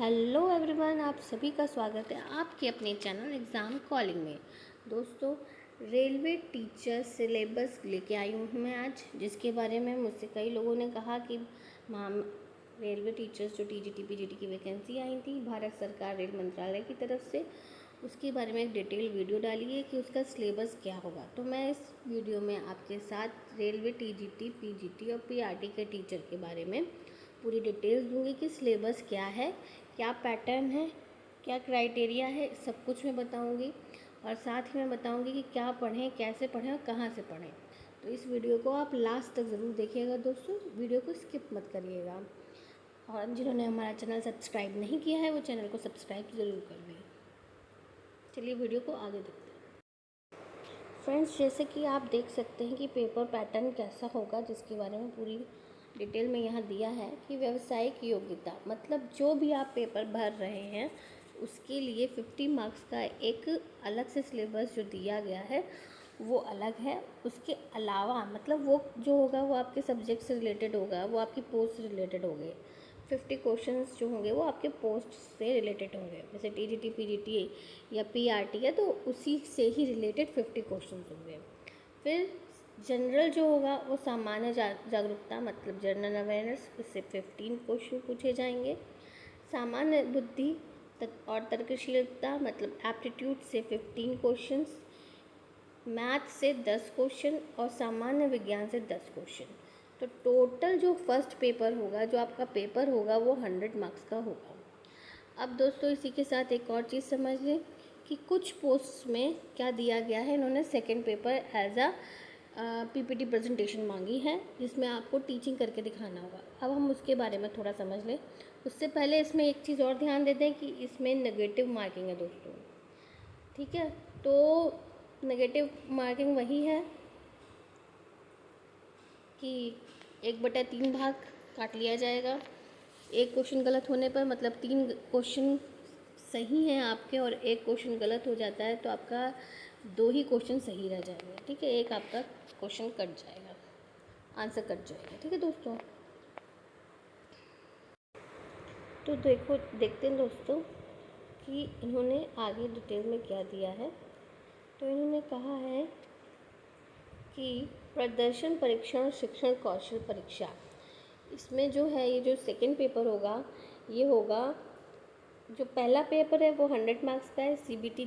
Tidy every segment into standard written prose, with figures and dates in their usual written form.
Hello everyone, आप सभी का स्वागत है आपके अपने चैनल एग्ज़ाम कॉलिंग में। दोस्तों, रेलवे टीचर सिलेबस लेके आई हूँ मैं आज, जिसके बारे में मुझसे कई लोगों ने कहा कि मैम, रेलवे टीचर्स जो टीजीटी पीजीटी की वैकेंसी आई थी भारत सरकार रेल मंत्रालय की तरफ से, उसके बारे में एक डिटेल वीडियो डाली है कि उसका सिलेबस क्या होगा। तो मैं इस वीडियो में आपके साथ रेलवे टीजीटी पीजीटी और पीआरटी के टीचर के बारे में पूरी डिटेल्स दूंगी कि सिलेबस क्या है, क्या पैटर्न है, क्या क्राइटेरिया है, सब कुछ मैं बताऊंगी। और साथ ही मैं बताऊंगी कि क्या पढ़ें, कैसे पढ़ें और कहाँ से पढ़ें। तो इस वीडियो को आप लास्ट तक ज़रूर देखिएगा दोस्तों, वीडियो को स्किप मत करिएगा। और जिन्होंने हमारा चैनल सब्सक्राइब नहीं किया है वो चैनल को सब्सक्राइब ज़रूर कर लें। चलिए वीडियो को आगे देखते हैं। फ्रेंड्स, जैसे कि आप देख सकते हैं कि पेपर पैटर्न कैसा होगा, जिसके बारे में पूरी डिटेल में यहाँ दिया है कि व्यावसायिक योग्यता मतलब जो भी आप पेपर भर रहे हैं उसके लिए 50 मार्क्स का एक अलग से सिलेबस जो दिया गया है वो अलग है। उसके अलावा मतलब वो जो होगा वो आपके सब्जेक्ट से रिलेटेड होगा, वो आपकी पोस्ट से रिलेटेड होंगे। 50 क्वेश्चंस जो होंगे वो आपके पोस्ट से रिलेटेड होंगे। जैसे टीजीटी पीजीटी या पीआरटी है तो उसी से ही रिलेटेड 50 क्वेश्चंस होंगे। फिर जनरल जो होगा वो सामान्य जागरूकता मतलब जनरल अवेयरनेस, इससे 15 क्वेश्चन पूछे जाएंगे। सामान्य बुद्धि और तर्कशीलता मतलब एप्टीट्यूड से 15 क्वेश्चंस, मैथ से 10 क्वेश्चन और सामान्य विज्ञान से 10 क्वेश्चन। तो टोटल जो फर्स्ट पेपर होगा, जो आपका पेपर होगा वो 100 मार्क्स का होगा। अब दोस्तों इसी के साथ एक और चीज़ समझ लें कि कुछ पोस्ट में क्या दिया गया है। इन्होंने second paper as a PPT presentation मांगी है, जिसमें आपको टीचिंग करके दिखाना होगा। अब हम उसके बारे में थोड़ा समझ लें। उससे पहले इसमें एक चीज़ और ध्यान दे दें कि इसमें नेगेटिव मार्किंग है दोस्तों, ठीक है। तो नेगेटिव मार्किंग वही है कि 1/3 भाग काट लिया जाएगा। एक क्वेश्चन गलत होने पर मतलब 3 क्वेश्चन सही हैं आपके और एक क्वेश्चन गलत हो जाता है तो आपका 2 ही क्वेश्चन सही रह जाएंगे, ठीक है। एक आपका क्वेश्चन कट जाएगा, आंसर कट जाएगा, ठीक है दोस्तों। तो देखते हैं दोस्तों कि इन्होंने आगे डिटेल में क्या दिया है। तो इन्होंने कहा है कि प्रदर्शन परीक्षण शिक्षण कौशल परीक्षा, इसमें जो है ये जो सेकंड पेपर होगा ये होगा, जो पहला पेपर है वो 100 मार्क्स का है सीबीटी,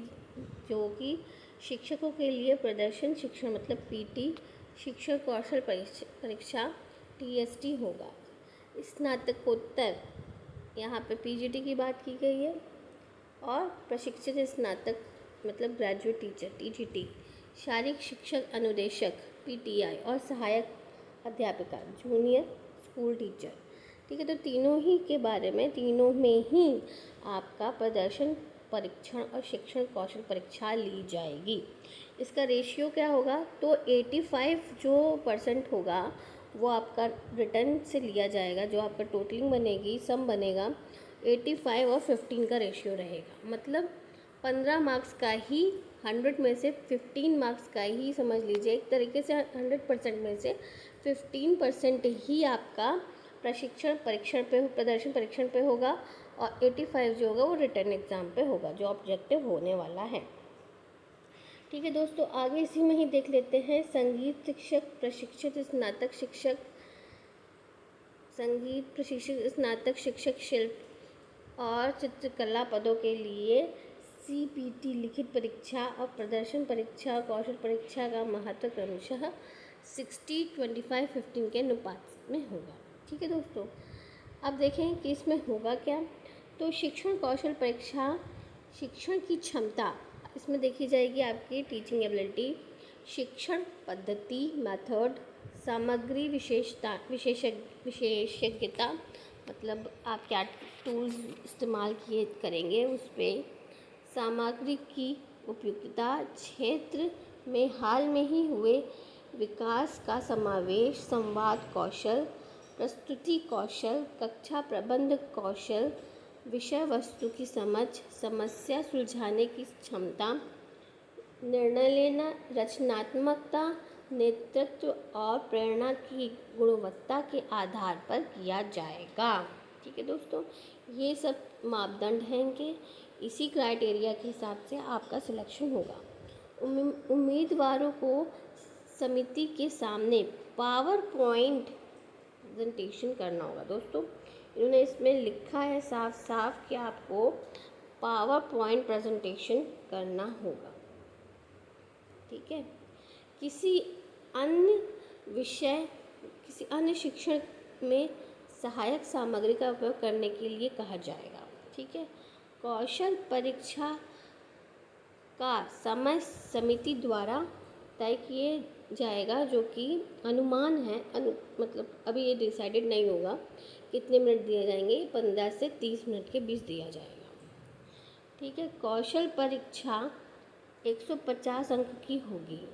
जो कि शिक्षकों के लिए प्रदर्शन शिक्षण मतलब पीटी, शिक्षण कौशल परीक्षा टीएसटी होगा। स्नातकोत्तर यहाँ पे पीजीटी की बात की गई है और प्रशिक्षित स्नातक मतलब ग्रेजुएट टीचर टीजीटी, शारीरिक शिक्षक अनुदेशक पीटीआई और सहायक अध्यापिका जूनियर स्कूल टीचर, ठीक है। तो तीनों ही के बारे में, तीनों में ही आपका प्रदर्शन परीक्षण और शिक्षण कौशल परीक्षा ली जाएगी। इसका रेशियो क्या होगा, तो 85 जो % होगा वो आपका रिटर्न से लिया जाएगा। जो आपका टोटलिंग बनेगी, सम बनेगा, 85 और 15 का रेशियो रहेगा। मतलब 15 मार्क्स का ही 100 में से 15 मार्क्स का ही समझ लीजिए, एक तरीके से 100% में से 15% ही आपका प्रदर्शन परीक्षण पे होगा और 85 जो होगा वो रिटर्न एग्ज़ाम पे होगा, जो ऑब्जेक्टिव होने वाला है, ठीक है दोस्तों। आगे इसी में ही देख लेते हैं संगीत शिक्षक प्रशिक्षित स्नातक शिक्षक, संगीत प्रशिक्षक स्नातक शिक्षक शिल्प और चित्रकला पदों के लिए सीपीटी लिखित परीक्षा और प्रदर्शन परीक्षा कौशल परीक्षा का महत्व क्रमशः 60-25-15 के अनुपात में होगा, ठीक है दोस्तों। अब देखें कि इसमें होगा क्या। तो शिक्षण कौशल परीक्षा, शिक्षण की क्षमता इसमें देखी जाएगी, आपकी टीचिंग एबिलिटी, शिक्षण पद्धति मेथड, सामग्री विशेषज्ञता मतलब आप क्या टूल्स इस्तेमाल करेंगे उस पर, सामग्री की उपयुक्तता, क्षेत्र में हाल में ही हुए विकास का समावेश, संवाद कौशल, प्रस्तुति कौशल, कक्षा प्रबंध कौशल, विषय वस्तु की समझ, समस्या सुलझाने की क्षमता, निर्णय लेना, रचनात्मकता, नेतृत्व और प्रेरणा की गुणवत्ता के आधार पर किया जाएगा, ठीक है दोस्तों। ये सब मापदंड हैं इनके, इसी क्राइटेरिया के हिसाब से आपका सिलेक्शन होगा। उम्मीदवारों को समिति के सामने पावर पॉइंट प्रेजेंटेशन करना होगा। दोस्तों इन्होंने इसमें लिखा है साफ साफ कि आपको पावर पॉइंट प्रेजेंटेशन करना होगा, ठीक है। किसी अन्य विषय, किसी अन्य शिक्षण में सहायक सामग्री का उपयोग करने के लिए कहा जाएगा, ठीक है। कौशल परीक्षा का समय समिति द्वारा तय किए जाएगा, जो कि अनुमान है, मतलब अभी ये डिसाइडेड नहीं होगा कितने मिनट दिए जाएंगे, 15 से 30 मिनट के बीच दिया जाएगा, ठीक है। कौशल परीक्षा 150 अंक की होगी।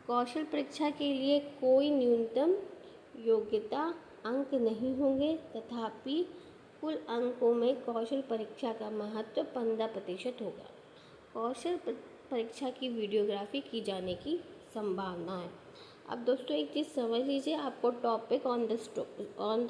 कौशल परीक्षा के लिए कोई न्यूनतम योग्यता अंक नहीं होंगे, तथापि कुल अंकों में कौशल परीक्षा का महत्व 15% होगा। कौशल परीक्षा की वीडियोग्राफी की जाने की संभावना है। अब दोस्तों एक चीज़ समझ लीजिए, आपको टॉपिक ऑन द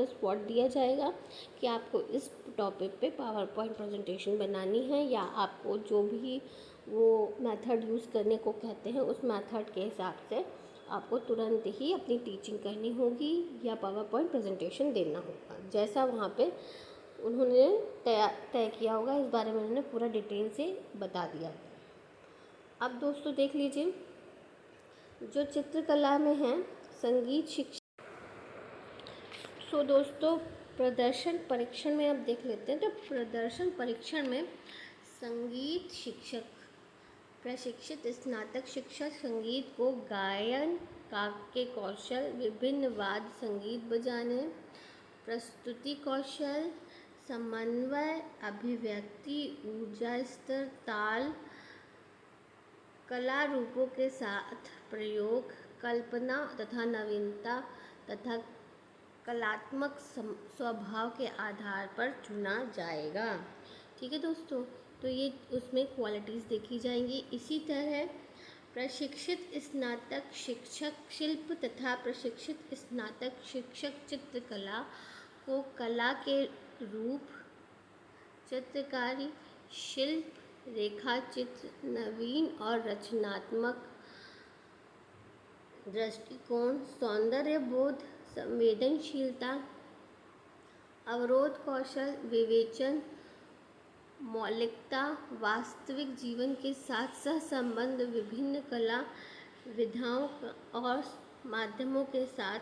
स्पॉट दिया जाएगा कि आपको इस टॉपिक पे पावर पॉइंट प्रेजेंटेशन बनानी है, या आपको जो भी वो मेथड यूज़ करने को कहते हैं उस मेथड के हिसाब से आपको तुरंत ही अपनी टीचिंग करनी होगी या पावर पॉइंट प्रेजेंटेशन देना होगा, जैसा वहाँ पे उन्होंने तय किया होगा। इस बारे में उन्होंने पूरा डिटेल से बता दिया। अब दोस्तों देख लीजिए, जो चित्रकला में है संगीत शिक्षा। सो दोस्तों प्रदर्शन परीक्षण में अब देख लेते हैं। तो प्रदर्शन परीक्षण में संगीत शिक्षक प्रशिक्षित स्नातक शिक्षक संगीत को गायन के कौशल, विभिन्न वाद्य संगीत बजाने, प्रस्तुति कौशल, समन्वय, अभिव्यक्ति, ऊर्जा स्तर, ताल, कला रूपों के साथ प्रयोग, कल्पना तथा नवीनता तथा कलात्मक स्वभाव के आधार पर चुना जाएगा, ठीक है दोस्तों। तो ये उसमें क्वालिटीज़ देखी जाएंगी। इसी तरह प्रशिक्षित स्नातक शिक्षक शिल्प तथा प्रशिक्षित स्नातक शिक्षक चित्रकला को कला के रूप, चित्रकारी, शिल्प, रेखा चित्र, नवीन और रचनात्मक दृष्टिकोण, सौंदर्य बोध, संवेदनशीलता, अवरोध कौशल, विवेचन, मौलिकता, वास्तविक जीवन के साथ सहसंबंध, विभिन्न कला विधाओं और माध्यमों के साथ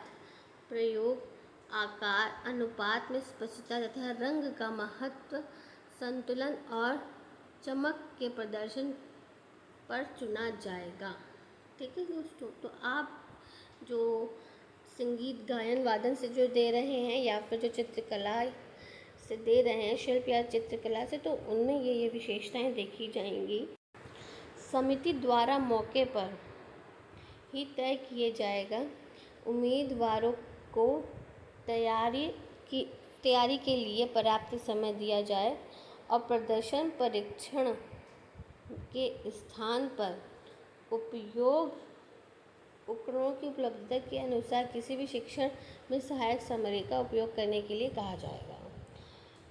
प्रयोग, आकार अनुपात में स्पष्टता तथा रंग का महत्व, संतुलन और चमक के प्रदर्शन पर चुना जाएगा, ठीक है दोस्तों। तो आप जो संगीत गायन वादन से जो दे रहे हैं या फिर जो चित्रकला से दे रहे हैं, शिल्प या चित्रकला से, तो उनमें ये विशेषताएं देखी जाएंगी। समिति द्वारा मौके पर ही तय किए जाएगा। उम्मीदवारों को तैयारी के लिए पर्याप्त समय दिया जाए और प्रदर्शन परीक्षण के स्थान पर उपकरणों की उपलब्धता के अनुसार किसी भी शिक्षण में सहायक सामग्री का उपयोग करने के लिए कहा जाएगा।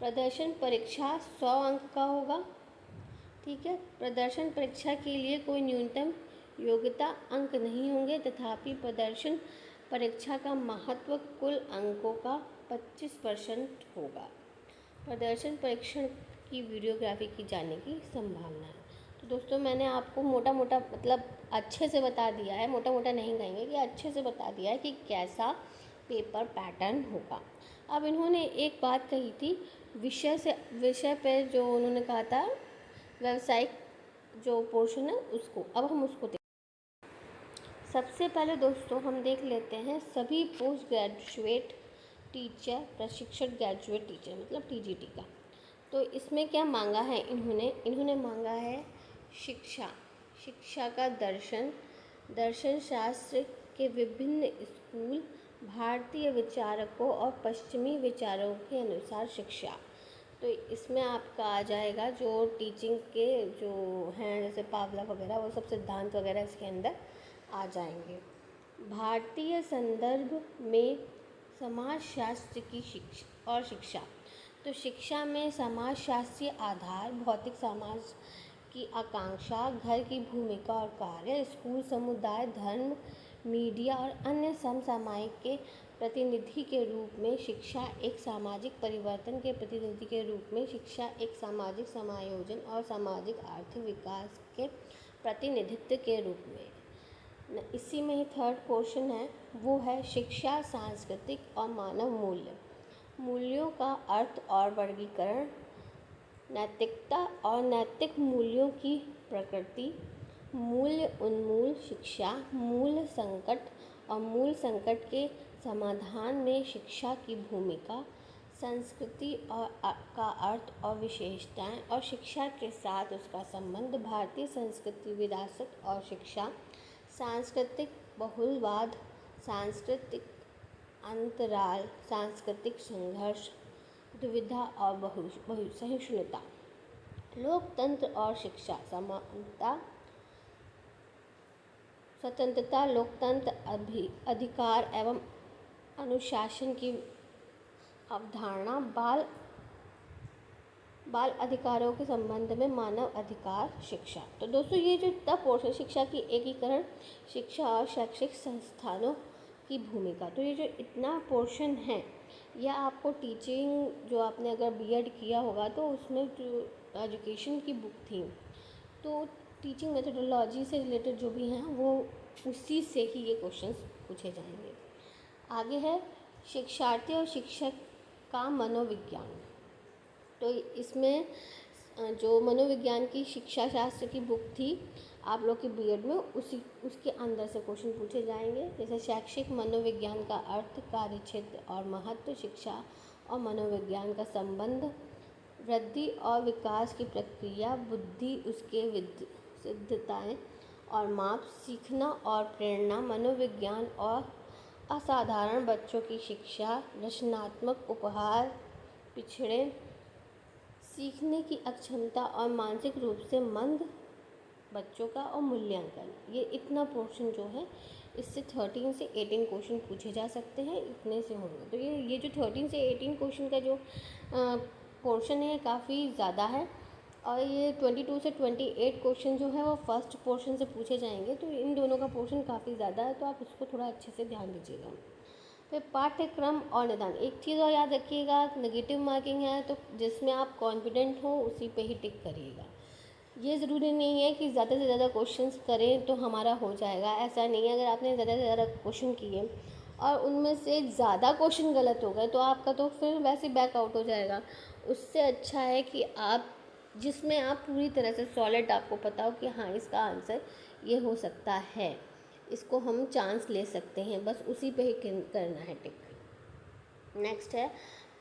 प्रदर्शन परीक्षा 100 अंक का होगा, ठीक है। प्रदर्शन परीक्षा के लिए कोई न्यूनतम योग्यता अंक नहीं होंगे, तथापि प्रदर्शन परीक्षा का महत्व कुल अंकों का 25% होगा। प्रदर्शन परीक्षण की वीडियोग्राफी की जाने की संभावना है। तो दोस्तों मैंने आपको मोटा मोटा मतलब अच्छे से बता दिया है, मोटा मोटा नहीं कहेंगे कि अच्छे से बता दिया है कि कैसा पेपर पैटर्न होगा। अब इन्होंने एक बात कही थी विषय पे, जो उन्होंने कहा था व्यावसायिक जो पोर्शन है उसको, अब हम उसको सबसे पहले दोस्तों हम देख लेते हैं सभी पोस्ट ग्रेजुएट टीचर प्रशिक्षण ग्रेजुएट टीचर मतलब टीजीटी का। तो इसमें क्या मांगा है इन्होंने मांगा है शिक्षा का दर्शन शास्त्र के विभिन्न स्कूल, भारतीय विचारकों और पश्चिमी विचारों के अनुसार शिक्षा। तो इसमें आपका आ जाएगा जो टीचिंग के जो हैं जैसे पावला वगैरह, वो सब सिद्धांत वगैरह इसके अंदर आ जाएंगे। भारतीय संदर्भ में समाजशास्त्र की शिक्षा। तो शिक्षा में समाजशास्त्रीय आधार, भौतिक समाज की आकांक्षा, घर की भूमिका और कार्य, स्कूल, समुदाय, धर्म, मीडिया और अन्य समसामयिक के प्रतिनिधि के रूप में शिक्षा, एक सामाजिक परिवर्तन के प्रतिनिधि के रूप में शिक्षा, एक सामाजिक समायोजन और सामाजिक आर्थिक विकास के प्रतिनिधित्व के रूप में। इसी में ही थर्ड क्वेश्चन है, वो है शिक्षा, सांस्कृतिक और मानव मूल्य, मूल्यों का अर्थ और वर्गीकरण, नैतिकता और नैतिक मूल्यों की प्रकृति, मूल्य उन्मूल शिक्षा, मूल संकट और मूल संकट के समाधान में शिक्षा की भूमिका, संस्कृति और का अर्थ और विशेषताएं और शिक्षा के साथ उसका संबंध, भारतीय संस्कृति, विरासत और शिक्षा, सांस्कृतिक बहुलवाद, सांस्कृतिक अंतराल, सांस्कृतिक संघर्ष, दुविधा और सहिष्णुता, लोकतंत्र और शिक्षा, समानता, स्वतंत्रता, लोकतंत्र, अधिकार एवं अनुशासन की अवधारणा, बाल अधिकारों के संबंध में मानव अधिकार, शिक्षा। तो दोस्तों ये जो इतना पोर्शन, शिक्षा की एकीकरण, शिक्षा और शैक्षिक संस्थानों की भूमिका, तो ये जो इतना पोर्शन है यह आपको टीचिंग, जो आपने अगर बीएड किया होगा तो उसमें जो एजुकेशन की बुक थी, तो टीचिंग मेथडोलॉजी से रिलेटेड जो भी हैं वो उसी से ही ये क्वेश्चंस पूछे जाएंगे। आगे है शिक्षार्थी और शिक्षक का मनोविज्ञान। तो इसमें जो मनोविज्ञान की शिक्षा शास्त्र की बुक थी आप लोग के बीएड में, उसके अंदर से क्वेश्चन पूछे जाएंगे। जैसे शैक्षिक मनोविज्ञान का अर्थ, कार्यक्षेत्र और महत्व, शिक्षा और मनोविज्ञान का संबंध, वृद्धि और विकास की प्रक्रिया, बुद्धि, उसके सिद्धताएं और माप, सीखना और प्रेरणा, मनोविज्ञान और असाधारण बच्चों की शिक्षा, रचनात्मक उपहार, पिछड़े, सीखने की अक्षमता और मानसिक रूप से मंद बच्चों का, और मूल्यांकन। ये इतना पोर्शन जो है इससे 13 से 18 क्वेश्चन पूछे जा सकते हैं, इतने से होंगे। तो ये जो 13 से 18 क्वेश्चन का जो पोर्शन है काफ़ी ज़्यादा है, और ये 22 से 28 क्वेश्चन जो है वो फर्स्ट पोर्शन से पूछे जाएंगे। तो इन दोनों का पोर्शन काफ़ी ज़्यादा है, तो आप उसको थोड़ा अच्छे से ध्यान दीजिएगा। फिर पाठ्यक्रम और निदान, एक चीज़ और याद रखिएगा, नेगेटिव मार्किंग है तो जिसमें आप कॉन्फिडेंट हो उसी पे ही टिक करिएगा। ये ज़रूरी नहीं है कि ज़्यादा से ज़्यादा क्वेश्चंस करें तो हमारा हो जाएगा, ऐसा नहीं है। अगर आपने ज़्यादा से ज़्यादा क्वेश्चन किए और उनमें से ज़्यादा क्वेश्चन गलत हो गए तो आपका तो फिर वैसे बैकआउट हो जाएगा। उससे अच्छा है कि आप जिसमें आप पूरी तरह से सॉलिड आपको पता हो कि हाँ इसका आंसर ये हो सकता है, इसको हम चांस ले सकते हैं, बस उसी पे ही करना है टिक। नेक्स्ट है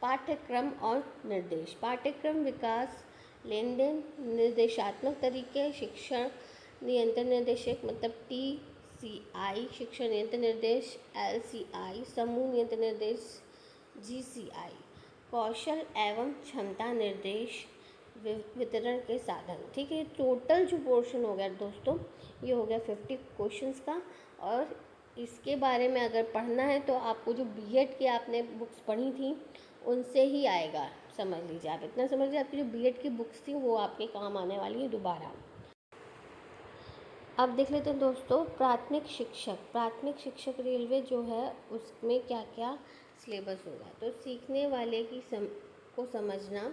पाठ्यक्रम और निर्देश। पाठ्यक्रम विकास, लेन देन, निर्देशात्मक तरीके, शिक्षण नियंत्रण निर्देशक मतलब TCI, शिक्षण नियंत्रण निर्देश LCI, समूह नियंत्रण निर्देश GCI, कौशल एवं क्षमता निर्देश, वितरण के साधन। ठीक है, टोटल जो पोर्शन हो गया दोस्तों ये हो गया 50 क्वेश्चंस का। और इसके बारे में अगर पढ़ना है तो आपको जो बीएड की आपने बुक्स पढ़ी थी उनसे ही आएगा, समझ लीजिए। आप इतना समझ लीजिए, आपकी जो बीएड की बुक्स थी वो आपके काम आने वाली है दोबारा। अब देख लेते हैं दोस्तों प्राथमिक शिक्षक। प्राथमिक शिक्षक रेलवे जो है उसमें क्या क्या सिलेबस होगा। तो सीखने वाले की को समझना,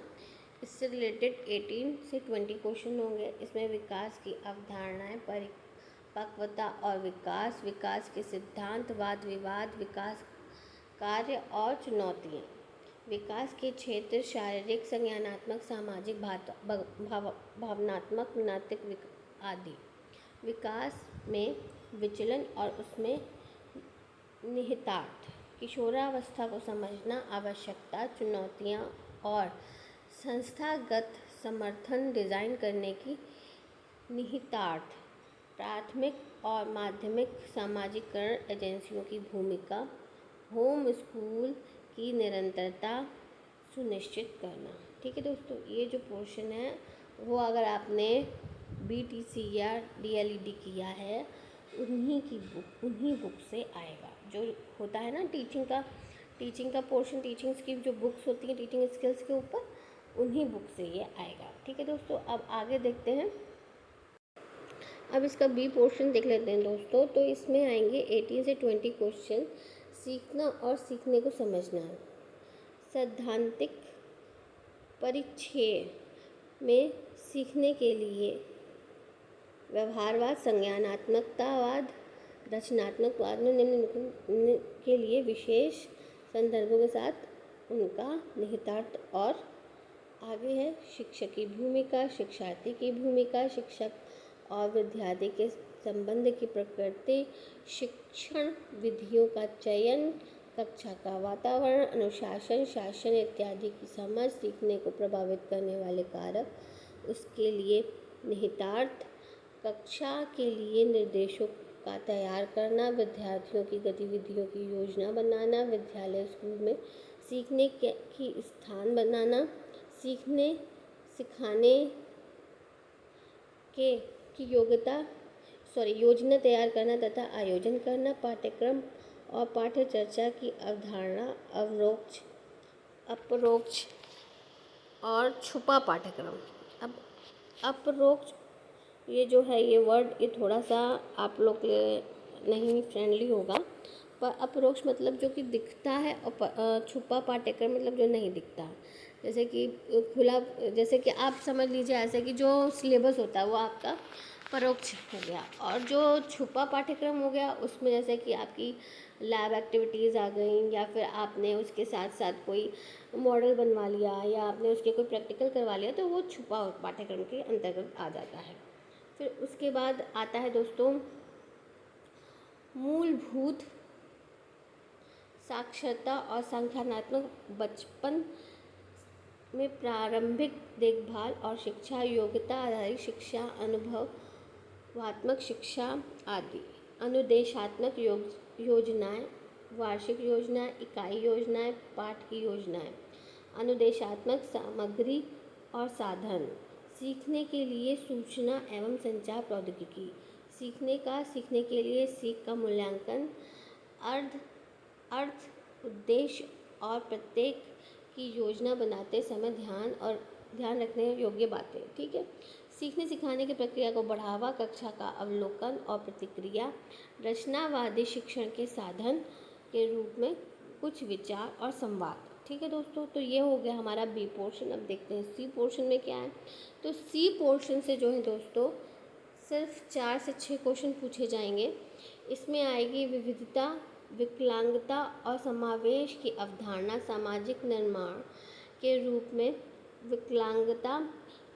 इससे रिलेटेड 18 से 20 क्वेश्चन होंगे। इसमें विकास की अवधारणाएं, परिपक्वता और विकास, विकास के सिद्धांत, वाद विवाद, विकास कार्य और चुनौतियाँ, विकास के क्षेत्र, शारीरिक, संज्ञानात्मक, सामाजिक, भावनात्मक, नैतिक आदि, विकास में विचलन और उसमें निहितार्थ, किशोरावस्था को समझना, आवश्यकता, चुनौतियाँ और संस्थागत समर्थन डिज़ाइन करने की निहितार्थ, प्राथमिक और माध्यमिक सामाजिकरण एजेंसियों की भूमिका, होम स्कूल की निरंतरता सुनिश्चित करना। ठीक है दोस्तों, ये जो पोर्शन है वो अगर आपने BTC या DLED किया है उन्हीं बुक से आएगा। जो होता है ना टीचिंग का टीचिंग का पोर्शन, टीचिंग्स की जो बुक्स होती हैं टीचिंग स्किल्स के ऊपर, उन्हीं बुक से ये आएगा। ठीक है दोस्तों, अब आगे देखते हैं। अब इसका बी पोर्शन देख लेते हैं दोस्तों। तो इसमें आएंगे 18 से 20 क्वेश्चन। सीखना और सीखने को समझना, सैद्धांतिक परिचय में सीखने के लिए व्यवहारवाद, संज्ञानात्मकतावाद, रचनात्मकवाद में निम्न के लिए विशेष संदर्भों के साथ उनका निहितार्थ। और आगे है शिक्षक की भूमिका, शिक्षार्थी की भूमिका, शिक्षक और विद्यार्थी के संबंध की प्रकृति, शिक्षण विधियों का चयन, कक्षा का वातावरण, अनुशासन, शासन इत्यादि की समझ, सीखने को प्रभावित करने वाले कारक, उसके लिए निहितार्थ, कक्षा के लिए निर्देशों का तैयार करना, विद्यार्थियों की गतिविधियों की योजना बनाना, विद्यालय स्कूल में सीखने की स्थान बनाना, सीखने सिखाने के की योजना तैयार करना तथा आयोजन करना, पाठ्यक्रम और पाठ्य चर्चा की अवधारणा, अवरोक्ष, अपरोक्ष और छुपा पाठ्यक्रम। अब अपरोक्ष ये जो है ये वर्ड ये थोड़ा सा आप लोग के लिए नहीं फ्रेंडली होगा, पर अपरोक्ष मतलब जो कि दिखता है और छुपा पाठ्यक्रम मतलब जो नहीं दिखता। जैसे कि खुला, जैसे कि आप समझ लीजिए ऐसे कि जो सिलेबस होता है वो आपका परोक्ष हो गया, और जो छुपा पाठ्यक्रम हो गया उसमें जैसे कि आपकी लैब एक्टिविटीज़ आ गई, या फिर आपने उसके साथ साथ कोई मॉडल बनवा लिया, या आपने उसके कोई प्रैक्टिकल करवा लिया, तो वो छुपा पाठ्यक्रम के अंतर्गत आ जाता है। फिर उसके बाद आता है दोस्तों मूलभूत साक्षरता और संख्यानात्मक बचपन में प्रारंभिक देखभाल और शिक्षा, योग्यता आधारित शिक्षा, अनुभवात्मक शिक्षा आदि, अनुदेशात्मक योजनाएं, वार्षिक योजना, इकाई योजनाएं, पाठ की योजनाएं, अनुदेशात्मक सामग्री और साधन, सीखने के लिए सूचना एवं संचार प्रौद्योगिकी, सीखने के लिए सीख का मूल्यांकन, अर्थ, उद्देश्य और प्रत्येक की योजना बनाते समय ध्यान रखने योग्य बातें। ठीक है, सीखने सिखाने की प्रक्रिया को बढ़ावा, कक्षा का अवलोकन और प्रतिक्रिया, रचनावादी शिक्षण के साधन के रूप में कुछ विचार और संवाद। ठीक है दोस्तों, तो ये हो गया हमारा बी पोर्शन। अब देखते हैं सी पोर्शन में क्या है। तो सी पोर्शन से जो है दोस्तों सिर्फ 4 से 6 क्वेश्चन पूछे जाएंगे। इसमें आएगी विविधता, विकलांगता और समावेश की अवधारणा, सामाजिक निर्माण के रूप में विकलांगता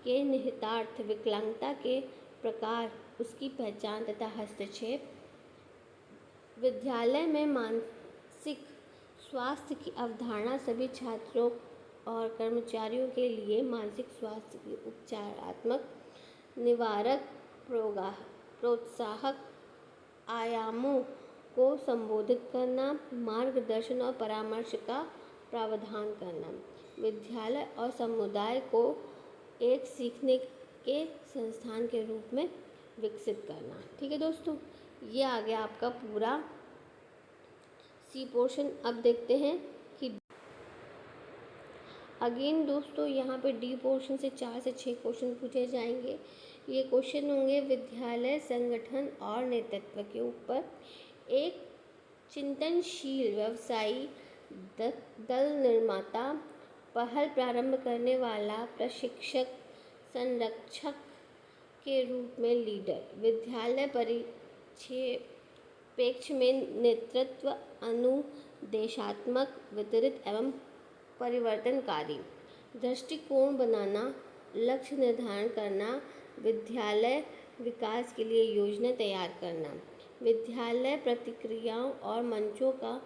के निहितार्थ, विकलांगता के प्रकार, उसकी पहचान तथा हस्तक्षेप, विद्यालय में मानसिक स्वास्थ्य की अवधारणा, सभी छात्रों और कर्मचारियों के लिए मानसिक स्वास्थ्य की उपचारात्मक, निवारक, प्रोत्साहक आयामों को संबोधित करना, मार्गदर्शन और परामर्श का प्रावधान करना, विद्यालय और समुदाय को एक सीखने के संस्थान के रूप में विकसित करना। ठीक है दोस्तों, ये आ गया आपका पूरा सी पोर्शन। अब देखते हैं कि अगेन दोस्तों यहाँ पे डी पोर्शन से 4 से 6 क्वेश्चन पूछे जाएंगे। ये क्वेश्चन होंगे विद्यालय संगठन और नेतृत्व के ऊपर। एक चिंतनशील व्यवसायी दल निर्माता, पहल प्रारंभ करने वाला प्रशिक्षक, संरक्षक के रूप में लीडर, विद्यालय परिप्रेक्ष्य में नेतृत्व, अनुदेशात्मक, वितरित एवं परिवर्तनकारी, दृष्टिकोण बनाना, लक्ष्य निर्धारण करना, विद्यालय विकास के लिए योजना तैयार करना, विद्यालय प्रतिक्रियाओं और मंचों का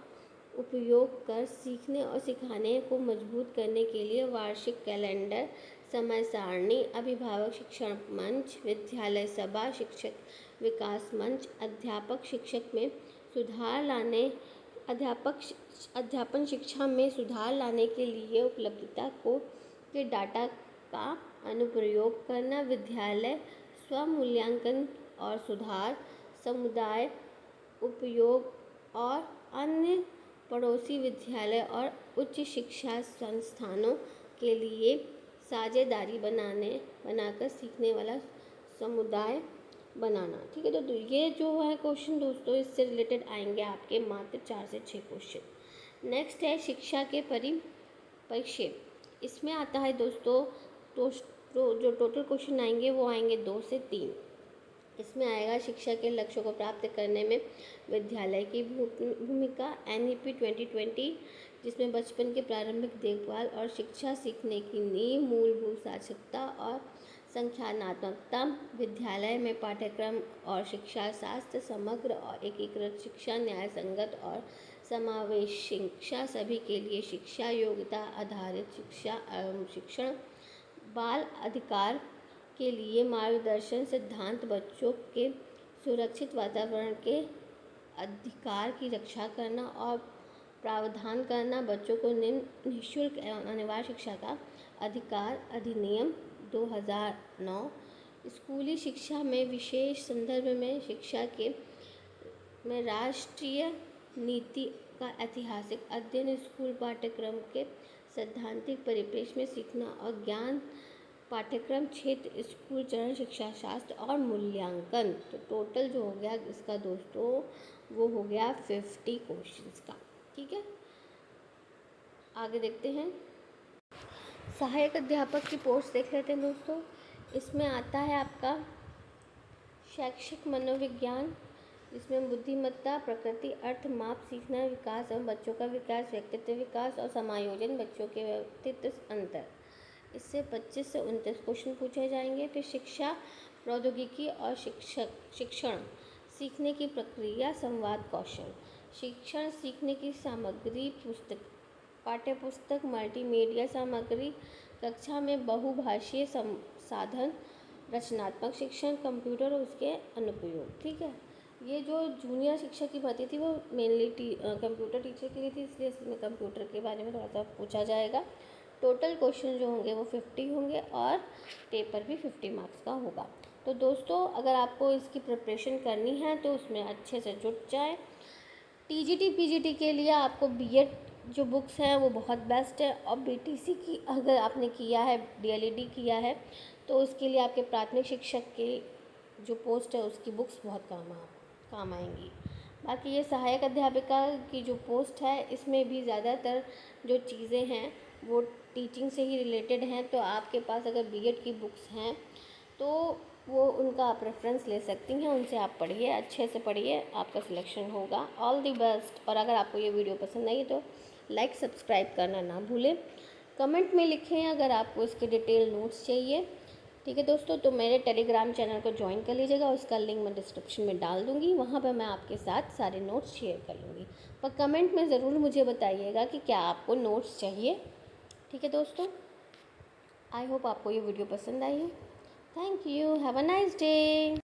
उपयोग कर सीखने और सिखाने को मजबूत करने के लिए वार्षिक कैलेंडर, समय सारणी, अभिभावक शिक्षण मंच, विद्यालय सभा, शिक्षक विकास मंच, अध्यापन शिक्षा में सुधार लाने के लिए उपलब्धता के डाटा का अनुप्रयोग करना, विद्यालय स्वमूल्यांकन और सुधार, समुदाय उपयोग और अन्य पड़ोसी विद्यालय और उच्च शिक्षा संस्थानों के लिए साझेदारी बनाकर सीखने वाला समुदाय बनाना। ठीक है, तो ये जो है क्वेश्चन दोस्तों, इससे रिलेटेड आएंगे आपके मात्र 4 से 6 क्वेश्चन। नेक्स्ट है शिक्षा के परिप्रेक्ष्य। इसमें आता है दोस्तों जो टोटल क्वेश्चन आएंगे वो आएंगे 2 से 3। इसमें आएगा शिक्षा के लक्ष्यों को प्राप्त करने में विद्यालय की भूमिका, NEP 2020, जिसमें बचपन के प्रारंभिक देखभाल और शिक्षा सीखने की नींव, मूलभूत साक्षरता और संज्ञानात्मकता, विद्यालय में पाठ्यक्रम और शिक्षा शास्त्र, समग्र और एकीकृत शिक्षा, न्याय संगत और समावेशी शिक्षा, सभी के लिए शिक्षा, योग्यता आधारित शिक्षा एवं शिक्षण, बाल अधिकार के लिए मार्गदर्शन, सिद्धांत, बच्चों के सुरक्षित वातावरण के अधिकार की रक्षा करना और प्रावधान करना, बच्चों को निःशुल्क एवं अनिवार्य शिक्षा का अधिकार अधिनियम 2009, स्कूली शिक्षा में विशेष संदर्भ में शिक्षा में राष्ट्रीय नीति का ऐतिहासिक अध्ययन, स्कूल पाठ्यक्रम के सैद्धांतिक परिप्रेक्ष्य में सीखना और ज्ञान पाठ्यक्रम क्षेत्र, स्कूल चरण शिक्षा शास्त्र और मूल्यांकन। तो टोटल जो हो गया इसका दोस्तों वो हो गया 50 क्वेश्चंस का। ठीक है, आगे देखते हैं। सहायक अध्यापक की पोस्ट देख लेते हैं दोस्तों। इसमें आता है आपका शैक्षिक मनोविज्ञान, इसमें बुद्धिमत्ता, प्रकृति, अर्थ, माप, सीखना, विकास एवं बच्चों का विकास, व्यक्तित्व विकास और समायोजन, बच्चों के व्यक्तित्व अंतर। इससे 25 से 29 क्वेश्चन पूछे जाएंगे। फिर शिक्षा प्रौद्योगिकी और शिक्षण, सीखने की प्रक्रिया, संवाद कौशल, शिक्षण सीखने की सामग्री, पाठ्य पुस्तक, मल्टीमीडिया सामग्री, कक्षा में बहुभाषीय साधन, रचनात्मक शिक्षण, कंप्यूटर और उसके अनुप्रयोग। ठीक है, ये जो जूनियर शिक्षा की भर्ती थी वो मेनली कंप्यूटर टीचर के लिए थी, इसलिए इसमें कंप्यूटर के बारे में थोड़ा सा पूछा जाएगा। टोटल क्वेश्चन जो होंगे वो 50 होंगे और पेपर भी 50 मार्क्स का होगा। तो दोस्तों अगर आपको इसकी प्रिपरेशन करनी है तो उसमें अच्छे से जुट जाए। TGT PGT के लिए आपको BEd जो बुक्स हैं वो बहुत बेस्ट है, और BTC की अगर आपने किया है, DLED किया है, तो उसके लिए आपके प्राथमिक शिक्षक की जो पोस्ट है उसकी बुक्स बहुत काम आएंगी। बाकी ये सहायक अध्यापिका की जो पोस्ट है इसमें भी ज़्यादातर जो चीज़ें हैं वो टीचिंग से ही रिलेटेड हैं, तो आपके पास अगर BEd की बुक्स हैं तो वो उनका आप रेफरेंस ले सकती हैं, उनसे आप पढ़िए, अच्छे से पढ़िए, आपका सिलेक्शन होगा। All the best. और अगर आपको ये वीडियो पसंद आई तो लाइक सब्सक्राइब करना ना भूलें। कमेंट में लिखें अगर आपको इसके डिटेल नोट्स चाहिए। ठीक है दोस्तों, तो मेरे टेलीग्राम चैनल को ज्वाइन कर लीजिएगा, उसका लिंक मैं डिस्क्रिप्शन में डाल दूँगी, वहाँ पर मैं आपके साथ सारे नोट्स शेयर कर लूँगी। पर कमेंट में ज़रूर मुझे बताइएगा कि क्या आपको नोट्स चाहिए। ठीक है दोस्तों, आई होप आपको ये वीडियो पसंद आई है। Thank you, have a nice day.